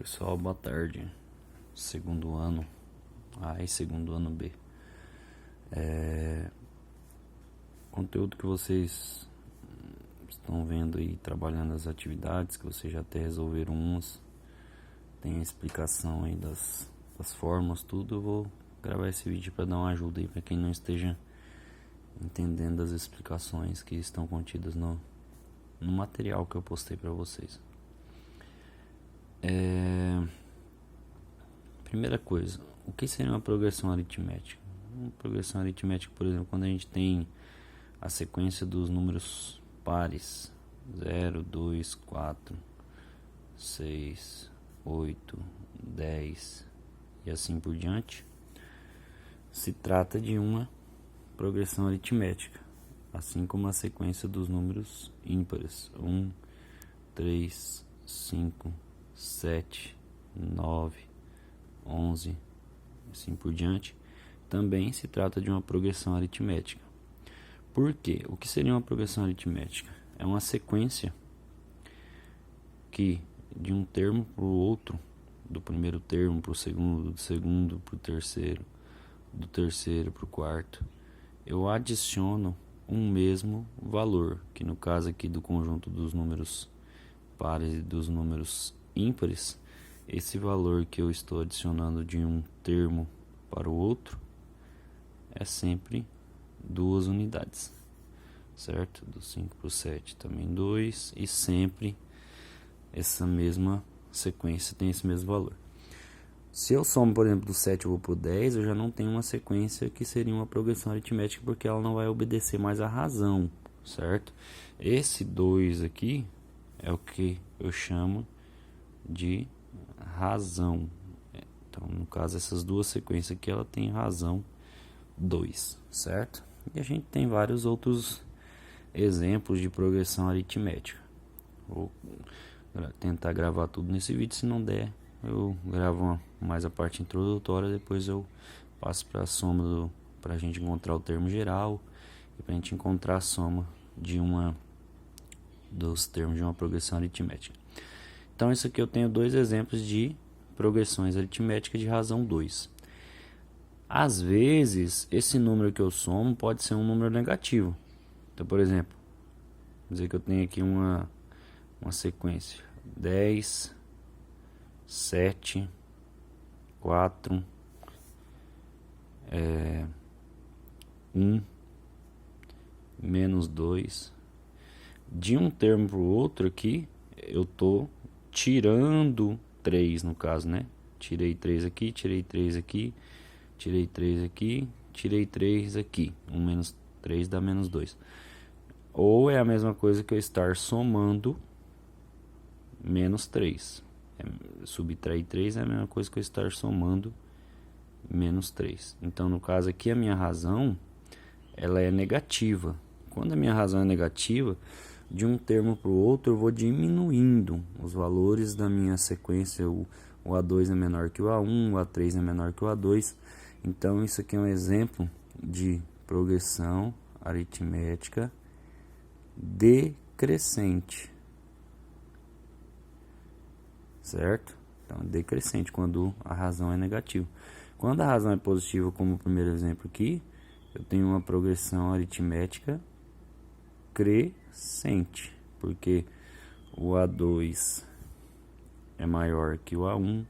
Pessoal, boa tarde. Segundo ano A e segundo ano B. Conteúdo que vocês estão vendo aí, trabalhando as atividades, que vocês já até resolveram umas. Tem a explicação aí das formas, tudo. Eu vou gravar esse vídeo para dar uma ajuda aí para quem não esteja entendendo as explicações que estão contidas no material que eu postei para vocês. Primeira coisa, o que seria uma progressão aritmética? Uma progressão aritmética, por exemplo, quando a gente tem a sequência dos números pares 0, 2, 4, 6, 8, 10 e assim por diante, se trata de uma progressão aritmética, assim como a sequência dos números ímpares 1, 3, 5, 7, 9, 11, assim por diante, também se trata de uma progressão aritmética. Por quê? O que seria uma progressão aritmética? É uma sequência que de um termo para o outro, do primeiro termo para o segundo, do segundo para o terceiro, do terceiro para o quarto, eu adiciono um mesmo valor, que no caso aqui do conjunto dos números pares e dos números ímpares, esse valor que eu estou adicionando de um termo para o outro é sempre 2 unidades, certo? Do 5 para o 7 também 2, e sempre essa mesma sequência tem esse mesmo valor. Se eu somo, por exemplo, do 7 eu vou para o 10, eu já não tenho uma sequência que seria uma progressão aritmética, porque ela não vai obedecer mais à razão, certo? Esse 2 aqui é o que eu chamo de razão. Então, no caso, essas duas sequências aqui, ela tem razão 2, certo? E a gente tem vários outros exemplos de progressão aritmética. Vou tentar gravar tudo nesse vídeo, se não der, eu gravo mais a parte introdutória, depois eu passo para a soma para a gente encontrar o termo geral e para a gente encontrar a soma de dos termos de uma progressão aritmética. Então, isso aqui eu tenho dois exemplos de progressões aritméticas de razão 2. Às vezes, esse número que eu somo pode ser um número negativo. Então, por exemplo, vamos dizer que eu tenho aqui uma sequência 10, 7, 4, 1, menos 2. De um termo para o outro aqui, eu estou tirando 3 no caso, né? Tirei 3 aqui, tirei 3 aqui, tirei 3 aqui, tirei 3 aqui. 1 menos 3 dá menos 2. Ou é a mesma coisa que eu estar somando menos 3. Subtrair 3 é a mesma coisa que eu estar somando menos 3. Então, no caso aqui, a minha razão ela é negativa. Quando a minha razão é negativa, de um termo para o outro eu vou diminuindo os valores da minha sequência. O A2 é menor que o A1, o A3 é menor que o A2. Então, isso aqui é um exemplo de progressão aritmética decrescente, certo? Então, decrescente quando a razão é negativa. Quando a razão é positiva, como o primeiro exemplo aqui, eu tenho uma progressão aritmética crescente, porque o A2 é maior que o A1,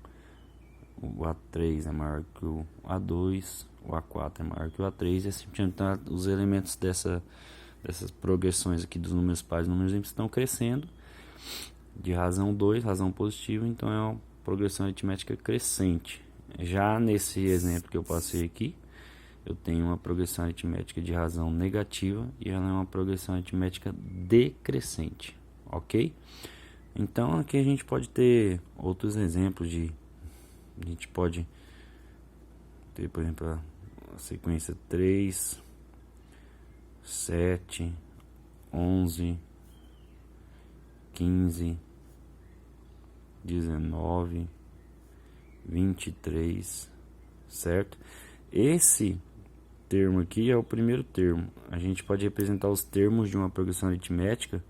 o A3 é maior que o A2, o A4 é maior que o A3, e assim, então, os elementos dessas progressões aqui dos números pares e números ímpares estão crescendo de razão 2, razão positiva, então é uma progressão aritmética crescente. Já nesse exemplo que eu passei aqui, eu tenho uma progressão aritmética de razão negativa e ela é uma progressão aritmética decrescente, ok? Então aqui a gente pode ter outros exemplos a gente pode ter, por exemplo, a sequência 3, 7, 11, 15, 19, 23, certo? Esse termo aqui é o primeiro termo. A gente pode representar os termos de uma progressão aritmética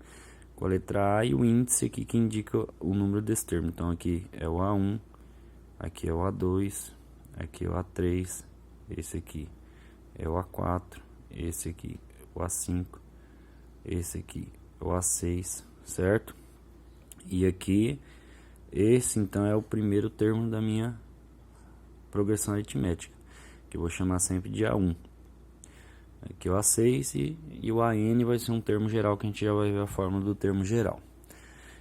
com a letra A e o índice aqui que indica o número desse termo. Então aqui é o A1, aqui é o A2, aqui é o A3, esse aqui é o A4, esse aqui é o A5, esse aqui é o A6, certo? E aqui, esse então é o primeiro termo da minha progressão aritmética, que eu vou chamar sempre de A1. Aqui é o A6 e o AN vai ser um termo geral que a gente já vai ver a fórmula do termo geral.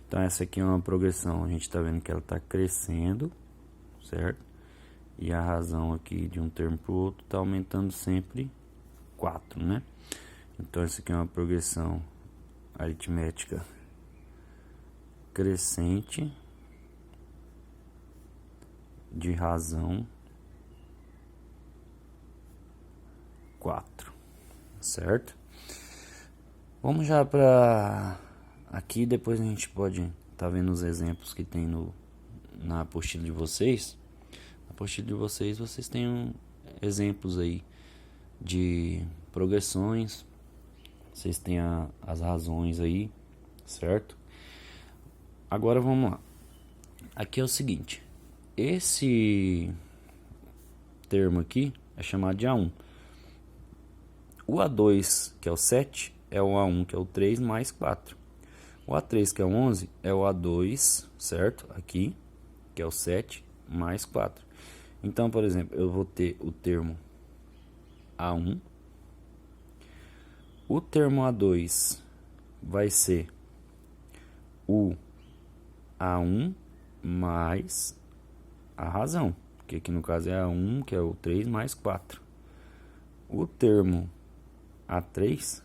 Então essa aqui é uma progressão, a gente está vendo que ela está crescendo, certo? E a razão aqui de um termo para o outro está aumentando sempre 4, né? Então essa aqui é uma progressão aritmética crescente de razão 4. Certo? Vamos já para aqui, depois a gente pode estar vendo os exemplos que tem na apostila de vocês. Na apostila de vocês, vocês têm exemplos aí de progressões, vocês têm as razões aí, certo? Agora vamos lá. Aqui é o seguinte, esse termo aqui é chamado de A1. O A2, que é o 7, é o A1, que é o 3, mais 4. O A3, que é o 11, é o A2, certo? Aqui, que é o 7, mais 4. Então, por exemplo, eu vou ter o termo A1. O termo A2 vai ser o A1 mais a razão, que aqui no caso é A1, que é o 3, mais 4. O termo A3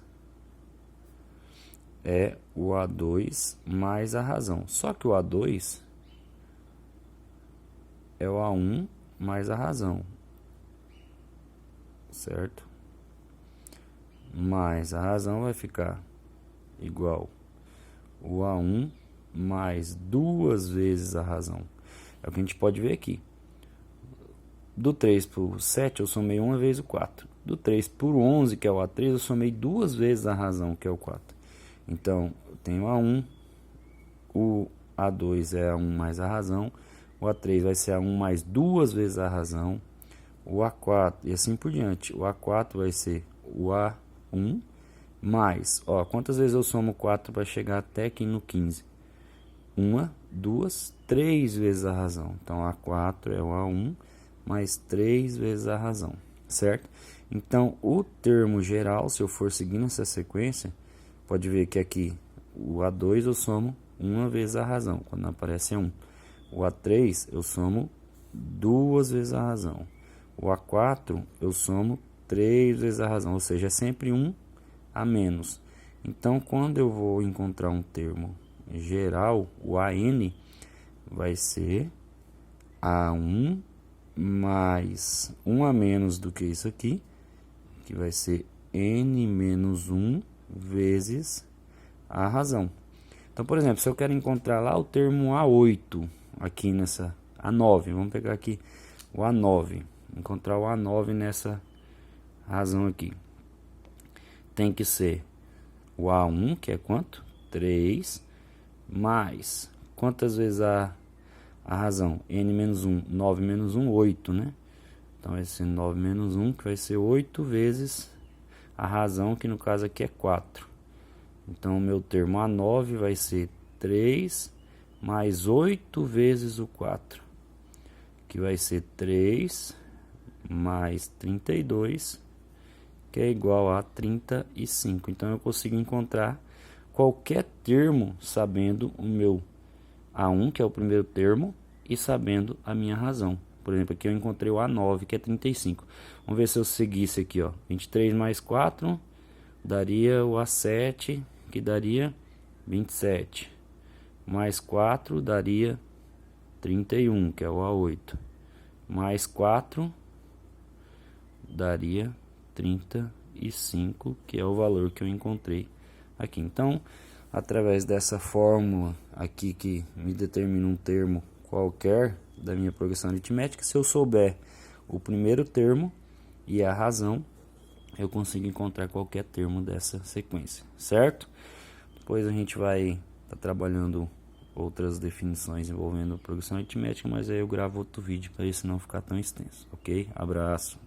é o A2 mais a razão. Só que o A2 é o A1 mais a razão, certo? Mais a razão vai ficar igual o A1 mais 2 vezes a razão. É o que a gente pode ver aqui. Do 3 para o 7 eu somei uma vez o 4. Do 3 para o 11, que é o A3, eu somei 2 vezes a razão, que é o 4. Então, eu tenho A1, o A2 é A1 mais a razão, o A3 vai ser A1 mais 2 vezes a razão, o A4 e assim por diante. O A4 vai ser o A1 mais, ó, quantas vezes eu somo 4 para chegar até aqui no 15? 1, 2, 3 vezes a razão. Então, A4 é o A1 mais 3 vezes a razão, certo? Então, o termo geral, se eu for seguindo essa sequência, pode ver que aqui o A2 eu somo 1 vez a razão, quando aparece 1. O A3 eu somo 2 vezes a razão. O A4 eu somo 3 vezes a razão, ou seja, é sempre 1 a menos. Então, quando eu vou encontrar um termo geral, o AN vai ser A1 mais 1 a menos do que isso aqui, que vai ser N menos 1 vezes a razão. Então, por exemplo, se eu quero encontrar lá o termo A8, aqui nessa A9, vamos pegar aqui o A9, encontrar o A9 nessa razão aqui. Tem que ser o A1, que é quanto? 3, mais, quantas vezes a razão? N menos 1, 9 menos 1, 8, né? Então vai ser 9 menos 1, que vai ser 8 vezes a razão, que no caso aqui é 4. Então o meu termo A9 vai ser 3 mais 8 vezes o 4, que vai ser 3 mais 32, que é igual a 35. Então eu consigo encontrar qualquer termo sabendo o meu A1, que é o primeiro termo, e sabendo a minha razão. Por exemplo, aqui eu encontrei o A9, que é 35. Vamos ver se eu seguisse aqui, ó. 23 mais 4 daria o A7, que daria 27. Mais 4 daria 31, que é o A8. Mais 4 daria 35, que é o valor que eu encontrei aqui. Então, através dessa fórmula aqui que me determina um termo qualquer da minha progressão aritmética, se eu souber o primeiro termo e a razão, eu consigo encontrar qualquer termo dessa sequência, certo? Depois a gente vai estar trabalhando outras definições envolvendo progressão aritmética, mas aí eu gravo outro vídeo para isso não ficar tão extenso, ok? Abraço!